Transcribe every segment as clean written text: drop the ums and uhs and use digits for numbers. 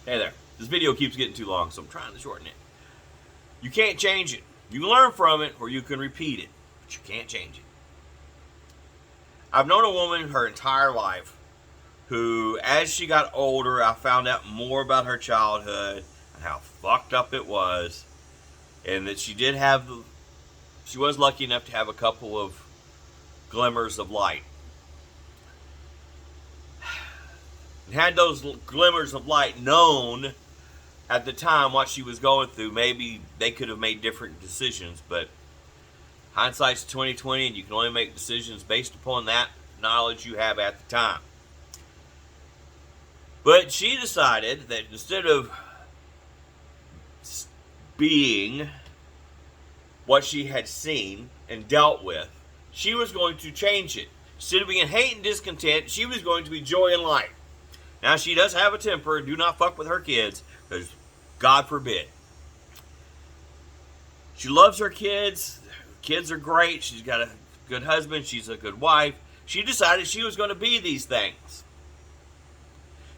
Hey there. This video keeps getting too long, so I'm trying to shorten it. You can't change it. You can learn from it, or you can repeat it, but you can't change it. I've known a woman her entire life who, as she got older, I found out more about her childhood and how fucked up it was, and that she was lucky enough to have a couple of glimmers of light. And had those glimmers of light known at the time what she was going through, maybe they could have made different decisions. But hindsight's 2020, and you can only make decisions based upon that knowledge you have at the time. But she decided that instead of being what she had seen and dealt with, she was going to change it. Instead of being hate and discontent, she was going to be joy and light. Now, she does have a temper. Do not fuck with her kids, because God forbid. She loves her kids. Kids are great. She's got a good husband. She's a good wife. She decided she was going to be these things.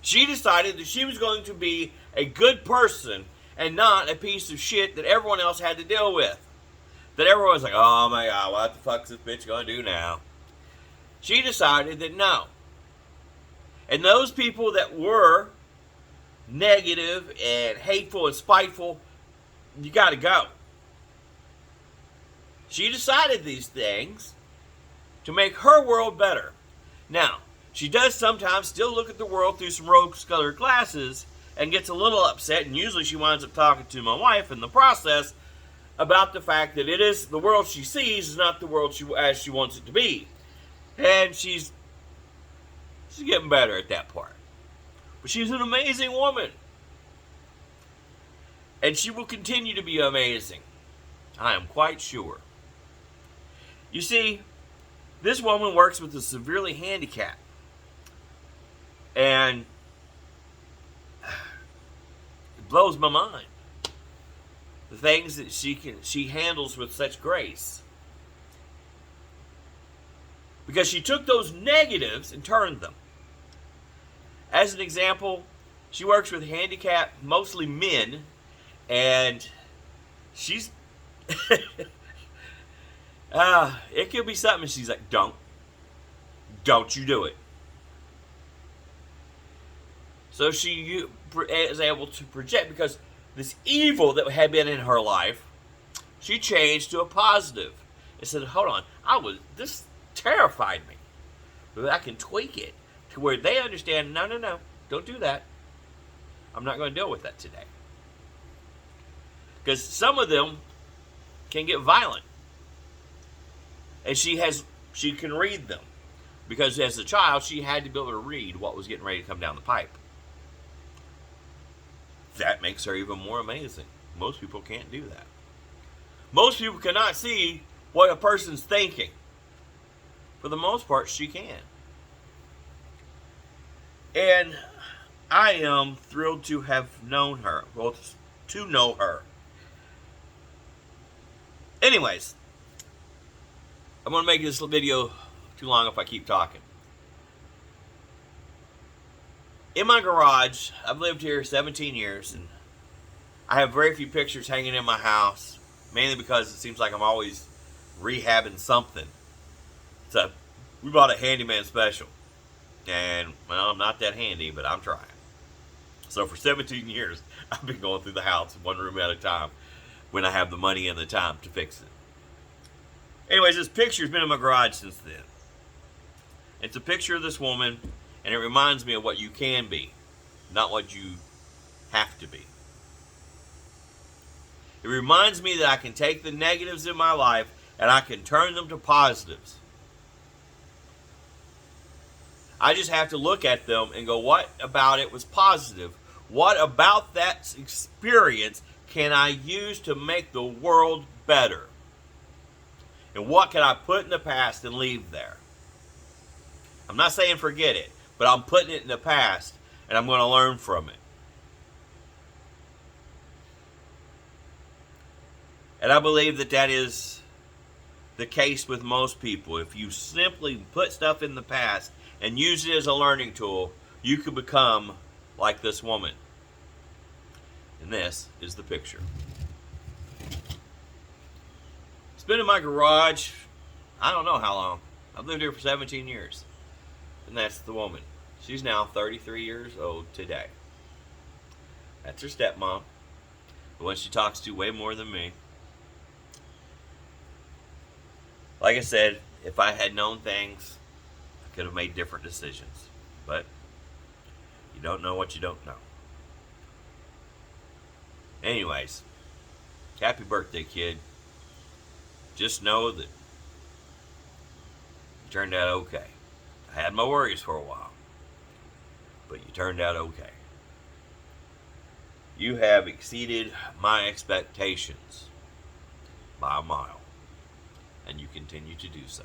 She decided that she was going to be a good person and not a piece of shit that everyone else had to deal with. That everyone was like, oh my God, what the fuck's this bitch going to do now? She decided that no. And those people that were negative and hateful and spiteful, you got to go. She decided these things to make her world better. Now, she does sometimes still look at the world through some rose-colored glasses and gets a little upset, and usually she winds up talking to my wife in the process about the fact that it is the world she sees is not the world as she wants it to be. And she's getting better at that part. But she's an amazing woman. And she will continue to be amazing. I am quite sure. You see, this woman works with the severely handicapped. And it blows my mind. The things that she handles with such grace. Because she took those negatives and turned them. As an example, she works with handicapped, mostly men, and she's it could be something. She's like, don't you do it. So she is able to project, because this evil that had been in her life, she changed to a positive. And said, hold on, this terrified me. But I can tweak it to where they understand, no, don't do that. I'm not going to deal with that today. Because some of them can get violent. And she can read them. Because as a child, she had to be able to read what was getting ready to come down the pipe. That makes her even more amazing. Most people can't do that. Most people cannot see what a person's thinking. For the most part, she can. And I am thrilled to have known her. Well, to know her. Anyways, I'm going to make this video too long if I keep talking. In my garage, I've lived here 17 years, and I have very few pictures hanging in my house, mainly because it seems like I'm always rehabbing something. So, we bought a handyman special, and, well, I'm not that handy, but I'm trying. So, for 17 years, I've been going through the house one room at a time when I have the money and the time to fix it. Anyways, this picture's been in my garage since then. It's a picture of this woman, and it reminds me of what you can be, not what you have to be. It reminds me that I can take the negatives in my life and I can turn them to positives. I just have to look at them and go, what about it was positive? What about that experience can I use to make the world better? And what can I put in the past and leave there? I'm not saying forget it, but I'm putting it in the past and I'm going to learn from it. And I believe that that is the case with most people. If you simply put stuff in the past and use it as a learning tool, you could become like this woman. And this is the picture. It's been in my garage, I don't know how long. I've lived here for 17 years. And that's the woman. She's now 33 years old today. That's her stepmom. The one she talks to way more than me. Like I said, if I had known things, I could have made different decisions. But you don't know what you don't know. Anyways, happy birthday, kid. Just know that you turned out okay. I had my worries for a while, but you turned out okay. You have exceeded my expectations by a mile, and you continue to do so.